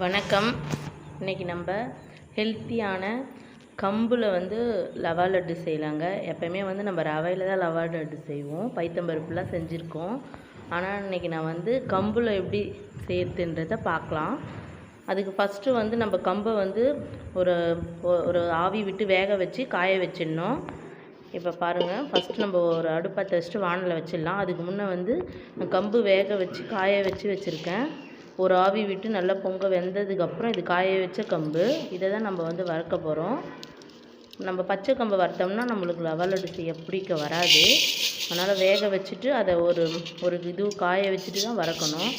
வணக்கம். இன்றைக்கி நம்ம ஹெல்த்தியான கம்பில் ரவா லட்டு செய்யலாங்க. எப்போயுமே நம்ம ரவையில் தான் ரவா லட்டு செய்வோம், பைத்தம்பருப்புலாம் செஞ்சுருக்கோம். ஆனால் இன்றைக்கி நான் கம்பில் எப்படி செய்யறதுன்றதை பார்க்கலாம். அதுக்கு ஃபஸ்ட்டு நம்ம கம்பை ஒரு ஒரு ஆவி விட்டு வேக வச்சு காய வச்சிடணும். இப்போ பாருங்கள், ஃபஸ்ட்டு நம்ம ஒரு அடுப்பத்தை வச்சுட்டு வானலில் வச்சிடலாம். அதுக்கு முன்னே கம்பு வேக வச்சு காய வச்சுருக்கேன். ஒரு ஆவி விட்டு நல்லா பொங்க வெந்ததுக்கப்புறம் இது காய வச்ச கம்பு, இதை தான் நம்ம வறுக்க போகிறோம். நம்ம பச்சை கம்பை வறுத்தோம்னா நம்மளுக்கு ரவா லட்டு செய்ய பிடிக்க வராது. அதனால் வேக வச்சுட்டு அதை ஒரு இது காய வச்சுட்டு தான் வறுக்கணும்.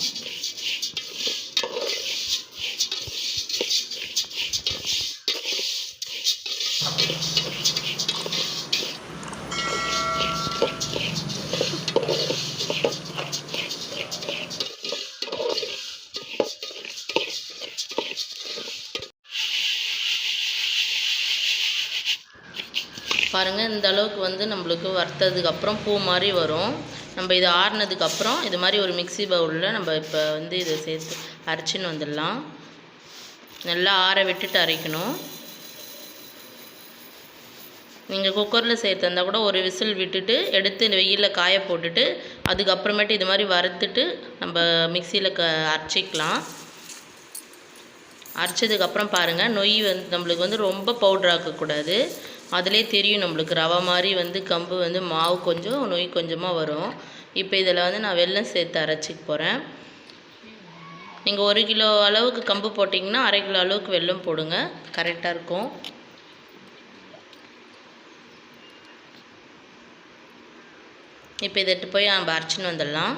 பாருங்கள், இந்த அளவுக்கு நம்மளுக்கு வறுத்ததுக்கப்புறம் பூ மாதிரி வரும். நம்ம இது ஆறுனதுக்கப்புறம் இது மாதிரி ஒரு மிக்ஸி பவுலில் நம்ம இப்போ இதை சேர்த்து அரைச்சின்னு வந்துடலாம். நல்லா ஆற விட்டுட்டு அரைக்கணும். நீங்கள் குக்கரில் சேர்த்து இருந்தால் கூட ஒரு விசில் விட்டுட்டு எடுத்து இந்த வெயிலில் காய போட்டுட்டு அதுக்கப்புறமேட்டு இது மாதிரி வறுத்துட்டு நம்ம மிக்சியில் அரைச்சிக்கலாம். அரைச்சதுக்கப்புறம் பாருங்கள், நொய் நம்மளுக்கு ரொம்ப பவுட்ராக்கக்கூடாது. அதிலே தெரியும் நம்மளுக்கு ரவை மாதிரி கம்பு மாவு கொஞ்சம் நொய் கொஞ்சமாக வரும். இப்போ இதில் நான் வெல்லம் சேர்த்து அரைச்சிக்க போகிறேன். நீங்கள் 1 கிலோ அளவுக்கு கம்பு போட்டிங்கன்னா 1/2 கிலோ அளவுக்கு வெல்லம் போடுங்க, கரெக்டாக இருக்கும். இப்போ இதை எடுத்து போய் நம்ம அரைச்சின்னு வந்துடலாம்.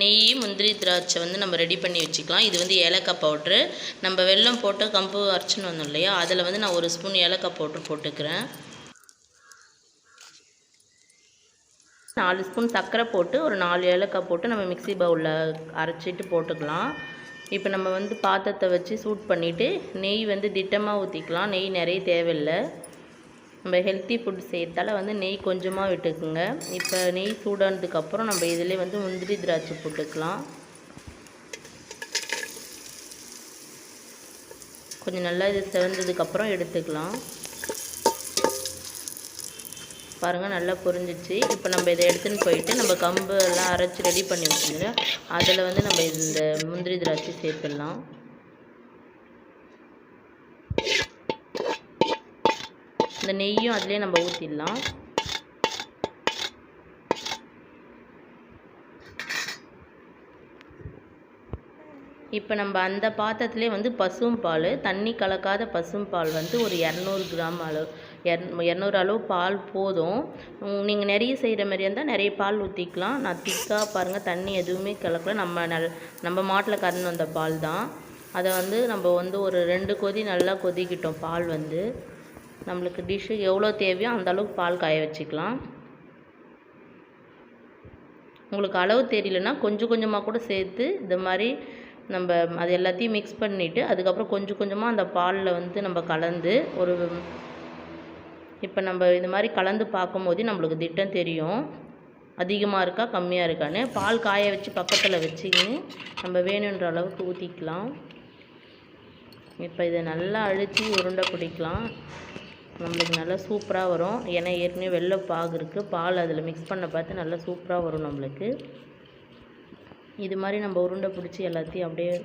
நெய், முந்திரி, திராட்சை நம்ம ரெடி பண்ணி வச்சுக்கலாம். இது ஏலக்காய் பவுட்ரு. நம்ம வெல்லம் போட்டு கம்பு அரைச்சின்னு வந்தோம் இல்லையா, அதில் நான் 1 ஸ்பூன் ஏலக்காய் பவுட்ரு போட்டுக்கிறேன். 4 ஸ்பூன் சர்க்கரை போட்டு ஒரு 4 ஏலக்காய் போட்டு நம்ம மிக்ஸி பவுலில் அரைச்சிட்டு போட்டுக்கலாம். இப்போ நம்ம பாத்திரத்தை வச்சு சூட் பண்ணிவிட்டு நெய் திட்டமாக ஊற்றிக்கலாம். நெய் நிறைய தேவையில்லை. நம்ம ஹெல்த்தி ஃபுட் செய்யறதால நெய் கொஞ்சமாக விட்டுக்குங்க. இப்போ நெய் சூடானதுக்கப்புறம் நம்ம இதிலே முந்திரி, திராட்சை போட்டுக்கலாம். கொஞ்சம் நல்லா இது செவந்ததுக்கப்புறம் எடுத்துக்கலாம். பாருங்கள், நல்லா பொரிஞ்சிச்சு. இப்போ நம்ம இதை எடுத்துன்னு போயிட்டு நம்ம கம்பு எல்லாம் அரைச்சி ரெடி பண்ணி வச்சுருங்க. அதில் நம்ம இந்த முந்திரி, திராட்சை சேர்த்துடலாம். இந்த நெய்யும் அதிலே நம்ம ஊற்றிடலாம். இப்போ நம்ம அந்த பாத்திரத்துலேயே பசும் பால், தண்ணி கலக்காத பசும் பால் ஒரு 200 கிராம் அளவு 200 அளவு பால் போதும். நீங்கள் நிறைய செய்கிற மாதிரி இருந்தால் நிறைய பால் ஊற்றிக்கலாம். நான் திக்காக பாருங்கள், தண்ணி எதுவுமே கலக்கல. நம்ம மாட்டில் கறந்து வந்த பால் தான். அதை நம்ம ஒரு 2 கொதி நல்லா கொதிக்கிட்டோம். பால் நம்மளுக்கு டிஷ்ஷுக்கு எவ்வளோ தேவையோ அந்த அளவுக்கு பால் காய வச்சுக்கலாம். உங்களுக்கு அளவு தெரியலனா கொஞ்சம் கொஞ்சமாக கூட சேர்த்து இந்த மாதிரி நம்ம அது எல்லாத்தையும் மிக்ஸ் பண்ணிவிட்டு அதுக்கப்புறம் கொஞ்சம் கொஞ்சமாக அந்த பாலில் நம்ம கலந்து இப்போ நம்ம இது மாதிரி கலந்து பார்க்கும்போது நம்மளுக்கு திட்டம் தெரியும், அதிகமாக இருக்கா கம்மியாக இருக்கான்னு. பால் காய வச்சு பக்கத்தில் வச்சுக்கின்னு நம்ம வேணுன்ற அளவுக்கு ஊற்றிக்கலாம். இப்போ இதை நல்லா அழுத்தி உருண்டை பிடிக்கலாம். நம்மளுக்கு நல்லா சூப்பராக வரும். ஏன்னா ஏற்கனவே வெள்ளை பாகு இருக்குது, பால் அதில் மிக்ஸ் பண்ண பார்த்து நல்லா சூப்பராக வரும் நம்மளுக்கு. இது மாதிரி நம்ம உருண்டை பிடிச்சி எல்லாத்தையும் அப்படியே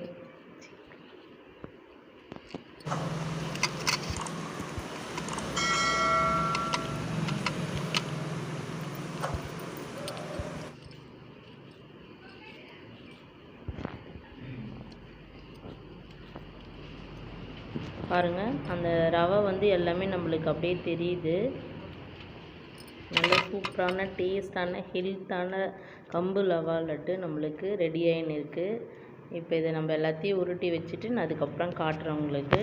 பாருங்கள், அந்த ரவை எல்லாமே நம்மளுக்கு அப்படியே தெரியுது. நல்ல சூப்பரான டேஸ்டான ஹெல்த்தான கம்பு ரவா லட்டு நம்மளுக்கு ரெடி ஆகின்னு இருக்குது. இப்போ இதை நம்ம எல்லாத்தையும் உருட்டி வச்சுட்டு நான் அதுக்கப்புறம் காட்டுறேன் உங்களுக்கு.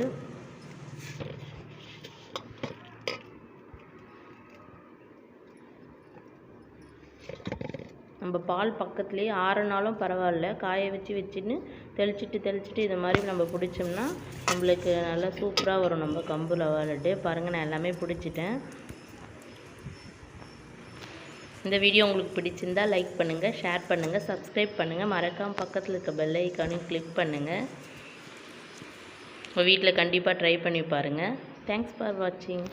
நம்ம பால் பக்கத்துலேயே ஆறுனாலும் பரவாயில்ல, காய வச்சுன்னு தெளிச்சிட்டு இது மாதிரி நம்ம பிடிச்சோம்னா நம்மளுக்கு நல்லா சூப்பராக வரும் நம்ம கம்பு ரவா லட்டு. பாருங்கள், நான் எல்லாமே பிடிச்சிட்டேன். இந்த வீடியோ உங்களுக்கு பிடிச்சிருந்தா லைக் பண்ணுங்கள், ஷேர் பண்ணுங்கள், சப்ஸ்கிரைப் பண்ணுங்கள். மறக்காமல் பக்கத்தில் இருக்க பெல் ஐக்கானையும் கிளிக் பண்ணுங்கள். உங்கள் வீட்டில் கண்டிப்பாக ட்ரை பண்ணி பாருங்கள். தேங்க்ஸ் ஃபார் வாட்சிங்.